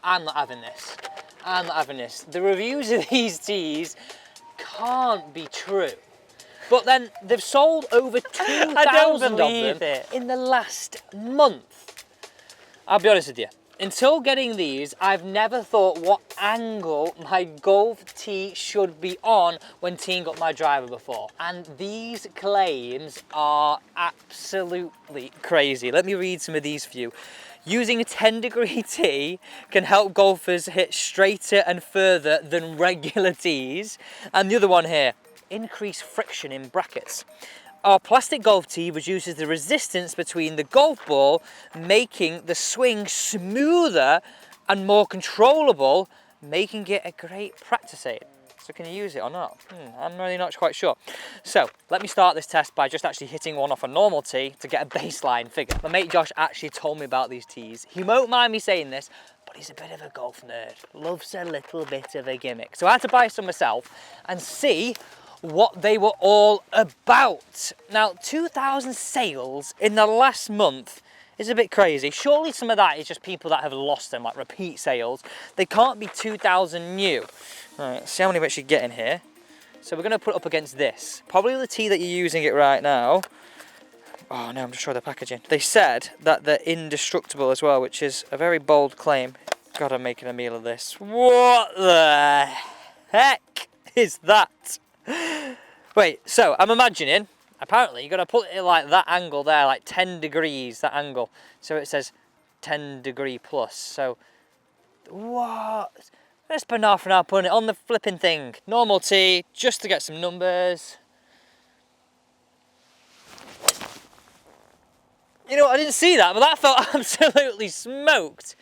I'm not having this. I'm not having this. The reviews of these tees can't be true. But then they've sold over 2,000 of them in the last month. I'll be honest with you. Until getting these, I've never thought what angle my golf tee should be on when teeing up my driver before. And these claims are absolutely crazy. Let me read some of these for you. Using a 10-degree tee can help golfers hit straighter and further than regular tees. And the other one here, increase friction in brackets. Our plastic golf tee reduces the resistance between the golf ball, making the swing smoother and more controllable, making it a great practice aid. So can you use it or not? I'm really not quite sure. So let me start this test by just actually hitting one off a normal tee to get a baseline figure. My mate Josh actually told me about these tees. He won't mind me saying this, but he's a bit of a golf nerd. Loves a little bit of a gimmick. So I had to buy some myself and see what they were all about. Now, 2,000 sales in the last month is a bit crazy. Surely some of that is just people that have lost them, like repeat sales. They can't be 2,000 new. All right, let's see how many we actually get in here. So we're gonna put it up against this. Probably the tee that you're using it right now. Oh no, I'm just showing the packaging. They said that they're indestructible as well, which is a very bold claim. God, I'm making a meal of this. What the heck is that? Wait, so I'm imagining, apparently you've got to put it like that angle there, like 10 degrees, that angle. So it says 10 degree plus. So, what? Let's spend half an hour putting it on the flipping thing. Normal tee, just to get some numbers. You know what, I didn't see that, but that felt absolutely smoked.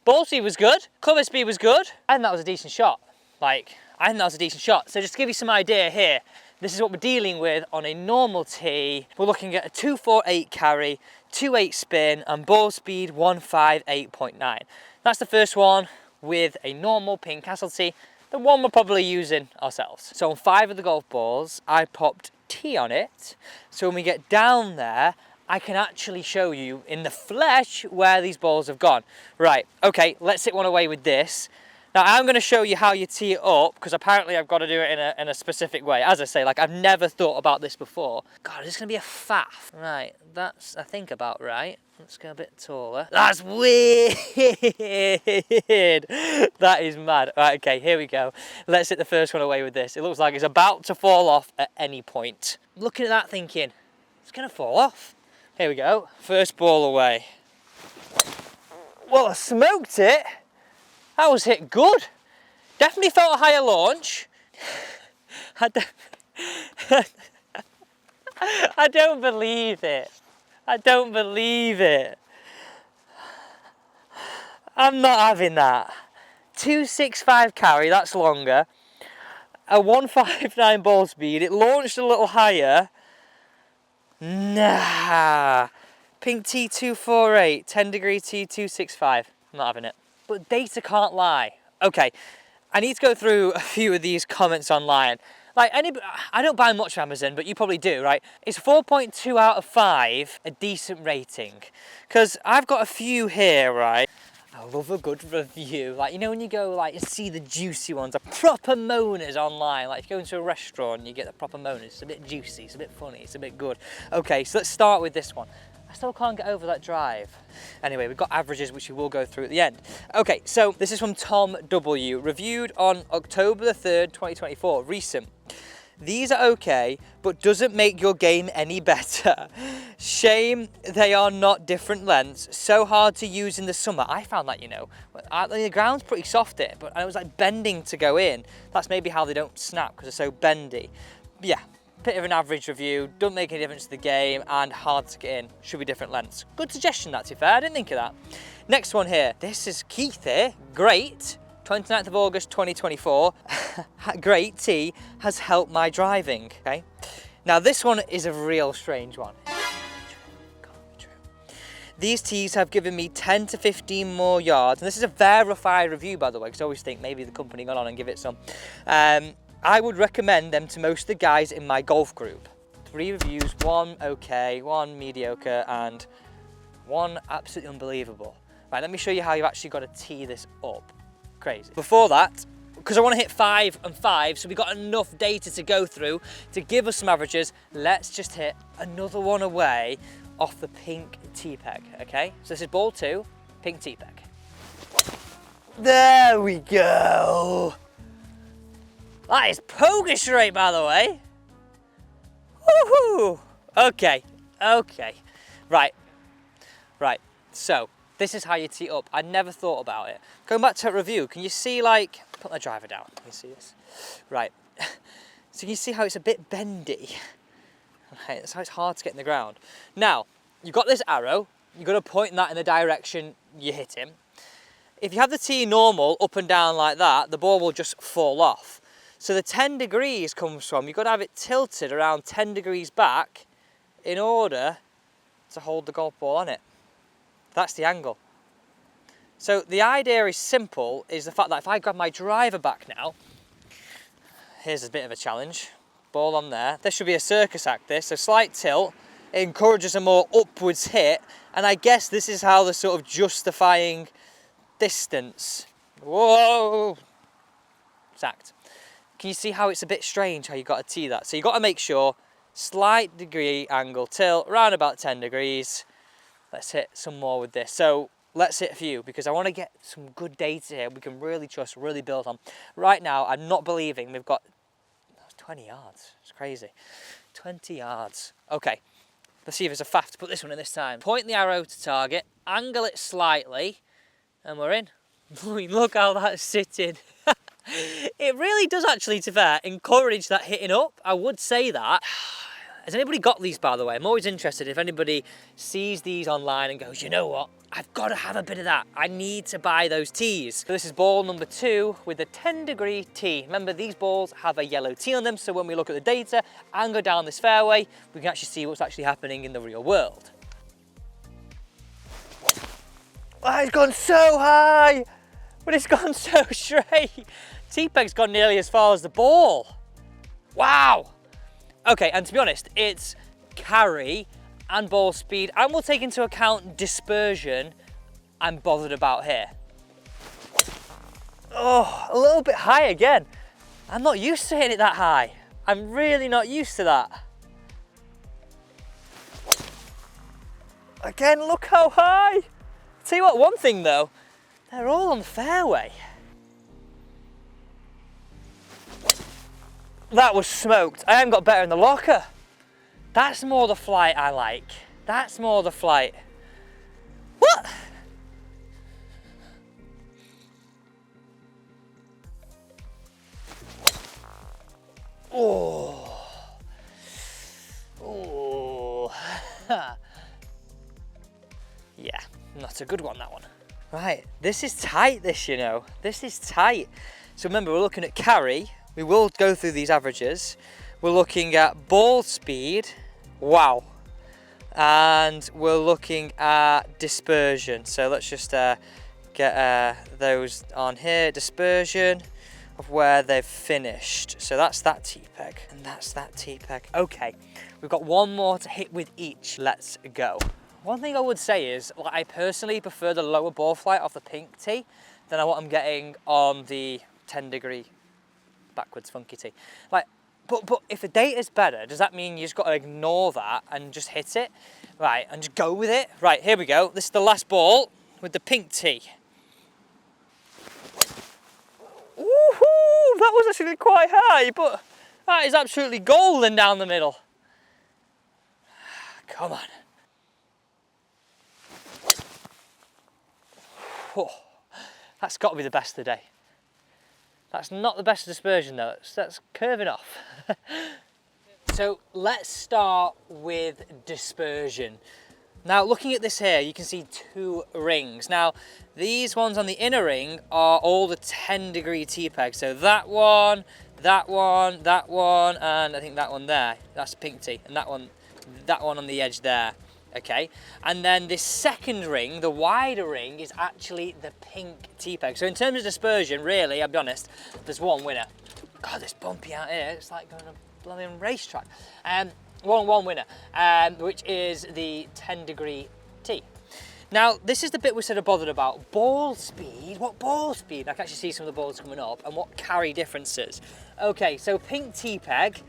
Ball speed was good, cover speed was good, and that was a decent shot. I think that was a decent shot. So just to give you some idea here, this is what we're dealing with on a normal tee. We're looking at a 248 carry, 28 spin, and ball speed 158.9. That's the first one with a normal pin castle tee, the one we're probably using ourselves. So on 5 of the golf balls, I popped tee on it. So when we get down there, I can actually show you in the flesh where these balls have gone. Right, okay, let's hit one away with this. Now I'm going to show you how you tee it up, because apparently I've got to do it in a specific way. As I say, like, I've never thought about this before. God, it's going to be a faff. Right, that's, I think, about right. Let's go a bit taller. That's weird. That is mad. Right, okay, here we go. Let's hit the first one away with this. It looks like it's about to fall off at any point. Looking at that thinking, it's going to fall off. Here we go. First ball away. Well, I smoked it. That was hit good. Definitely felt a higher launch. I don't believe it. I don't believe it. I'm not having that. 265 carry, that's longer. A 159 ball speed. It launched a little higher. Nah. Pink T248, 10 degree T265. I'm not having it. But data can't lie. Okay, I need to go through a few of these comments online. Like, I don't buy much from Amazon, but you probably do, right? Is 4.2 out of 5 a decent rating? Because I've got a few here, right? I love a good review. Like, you know when you go, like, you see the juicy ones, the proper moaners online. Like, if you go into a restaurant, you get the proper moaners. It's a bit juicy, it's a bit funny, it's a bit good. Okay, so let's start with this one. I still can't get over that drive. Anyway, we've got averages, which we will go through at the end. Okay, so this is from Tom W, reviewed on October the 3rd, 2024, recent. These are okay, but doesn't make your game any better. Shame they are not different lengths. So hard to use in the summer. I found that, you know. The ground's pretty soft here, but it was like bending to go in. That's maybe how they don't snap, because they're so bendy. Yeah. Bit of an average review, don't make any difference to the game, and hard to get in. Should be different lengths. Good suggestion, that, to be fair. I didn't think of that. Next one here. This is Keith here. Great. 29th of August 2024. Great tee has helped my driving. Okay. Now this one is a real strange one. Can't be true. These tees have given me 10 to 15 more yards, and this is a verified review, by the way, because I always think maybe the company got on and give it some. I would recommend them to most of the guys in my golf group. 3 reviews, 1 okay, 1 mediocre, and 1 absolutely unbelievable. Right, let me show you how you've actually got to tee this up. Crazy. Before that, because I want to hit 5 and 5, so we've got enough data to go through to give us some averages, let's just hit another one away off the pink tee peg, okay? So this is ball 2, pink tee peg. There we go. That is poker straight, by the way. Woohoo! Okay, okay. Right, so this is how you tee up. I never thought about it. Going back to that review, can you see, like, put my driver down, can you see this? Right, so you see how it's a bit bendy. Right, that's how it's hard to get in the ground. Now, you've got this arrow, you've got to point that in the direction you hit him. If you have the tee normal, up and down like that, the ball will just fall off. So the 10 degrees comes from, you've got to have it tilted around 10 degrees back in order to hold the golf ball on it. That's the angle. So the idea is simple, is the fact that if I grab my driver back now, here's a bit of a challenge, ball on there. This should be a circus act, this, so slight tilt, it encourages a more upwards hit, and I guess this is how they're sort of justifying distance. Whoa! Sacked. Can you see how it's a bit strange how you got to tee that? So you got to make sure, slight degree angle tilt, around about 10 degrees. Let's hit some more with this. So let's hit a few, because I want to get some good data here we can really trust, really build on. Right now, I'm not believing we've got 20 yards. It's crazy. 20 yards. Okay, let's see if there's a faff to put this one in this time. Point the arrow to target, angle it slightly, and we're in. Look how that's sitting. It really does actually, to be fair, encourage that hitting up. I would say that. Has anybody got these, by the way? I'm always interested if anybody sees these online and goes, you know what? I've got to have a bit of that. I need to buy those tees. So this is ball number 2 with a 10-degree tee. Remember, these balls have a yellow tee on them, so when we look at the data and go down this fairway, we can actually see what's actually happening in the real world. Oh, it's gone so high, but it's gone so straight. Tee-peg's gone nearly as far as the ball. Wow. Okay, and to be honest, it's carry and ball speed, and we'll take into account dispersion I'm bothered about here. Oh, a little bit high again. I'm not used to hitting it that high. I'm really not used to that. Again, look how high. Tell you what, one thing though, they're all on the fairway. That was smoked. I haven't got better in the locker. That's more the flight I like. That's more the flight. What? Oh. Oh. Yeah, not a good one, that one. Right, this is tight, this, you know. This is tight. So remember, we're looking at carry. We will go through these averages. We're looking at ball speed. Wow. And we're looking at dispersion. So let's just get those on here. Dispersion of where they've finished. So that's that tee-peg and that's that tee-peg. Okay, we've got one more to hit with each. Let's go. One thing I would say is, like, I personally prefer the lower ball flight off the pink tee than what I'm getting on the 10-degree backwards funky tee. Like, but if the data's better, does that mean you just got to ignore that and just hit it? Right, and just go with it? Right, here we go. This is the last ball with the pink tee. Woohoo! That was actually quite high, but that is absolutely golden down the middle. Come on. Oh, that's got to be the best of the day. That's not the best dispersion though, that's curving off. So let's start with dispersion. Now looking at this here, you can see 2 rings. Now these ones on the inner ring are all the 10-degree tee-pegs. So that one, that one, that one, and I think that one there. That's pink tee, and that one on the edge there. Okay, and then this second ring, the wider ring, is actually the pink tee-peg. So in terms of dispersion, really, I'll be honest, there's one winner. God, it's bumpy out here. It's like going on a blooming racetrack. One winner, which is the 10-degree tee. Now, this is the bit we sort of bothered about. Ball speed, what ball speed? I can actually see some of the balls coming up, and what carry differences. Okay, so pink T-Peg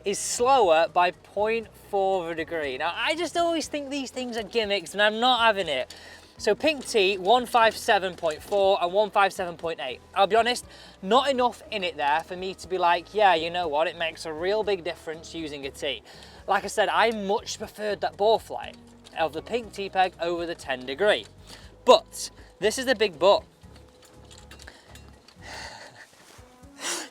is slower by 0.4 of a degree. Now, I just always think these things are gimmicks, and I'm not having it. So pink T, 157.4 and 157.8. I'll be honest, not enough in it there for me to be like, yeah, you know what, it makes a real big difference using a T. Like I said, I much preferred that ball flight of the pink T-Peg over the 10 degree. But, this is the big but.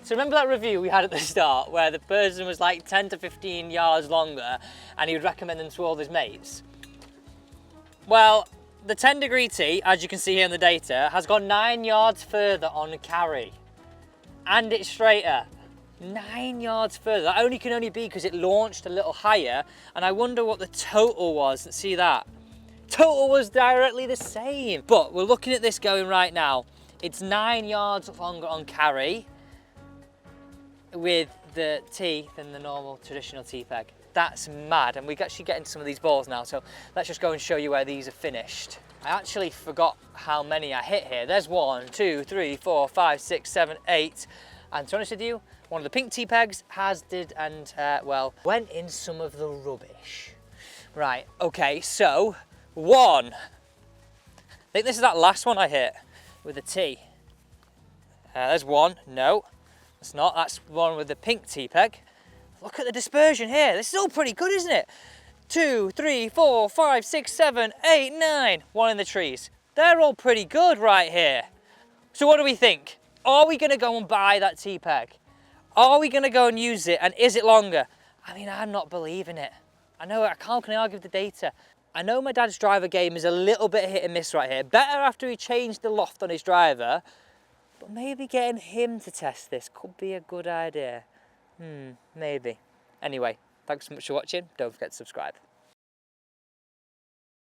So remember that review we had at the start where the person was like 10 to 15 yards longer and he would recommend them to all his mates? Well, the 10 degree T, as you can see here in the data, has gone 9 yards further on carry. And it's straighter. 9 yards further. That can only be because it launched a little higher, and I wonder what the total was. Let's see that. Total was directly the same. But we're looking at this going right now. It's 9 yards longer on carry with the T than the normal traditional T-Peg. That's mad, and we can actually get into some of these balls now, so let's just go and show you where these are finished. I actually forgot how many I hit here. There's 1, 2, 3, 4, 5, 6, 7, 8, and to be honest with you, one of the pink T-Pegs well, went in some of the rubbish. Right, okay, so 1. I think this is that last one I hit with a T. There's 1, no, it's not, that's one with the pink T-Peg. Look at the dispersion here. This is all pretty good, isn't it? 2, 3, 4, 5, 6, 7, 8, 9. 1 in the trees. They're all pretty good right here. So what do we think? Are we going to go and buy that T-Peg? Are we going to go and use it? And is it longer? I mean, I'm not believing it. I know, how can I argue with the data? I know my dad's driver game is a little bit hit and miss right here. Better after he changed the loft on his driver. But maybe getting him to test this could be a good idea. Maybe. Anyway, thanks so much for watching. Don't forget to subscribe.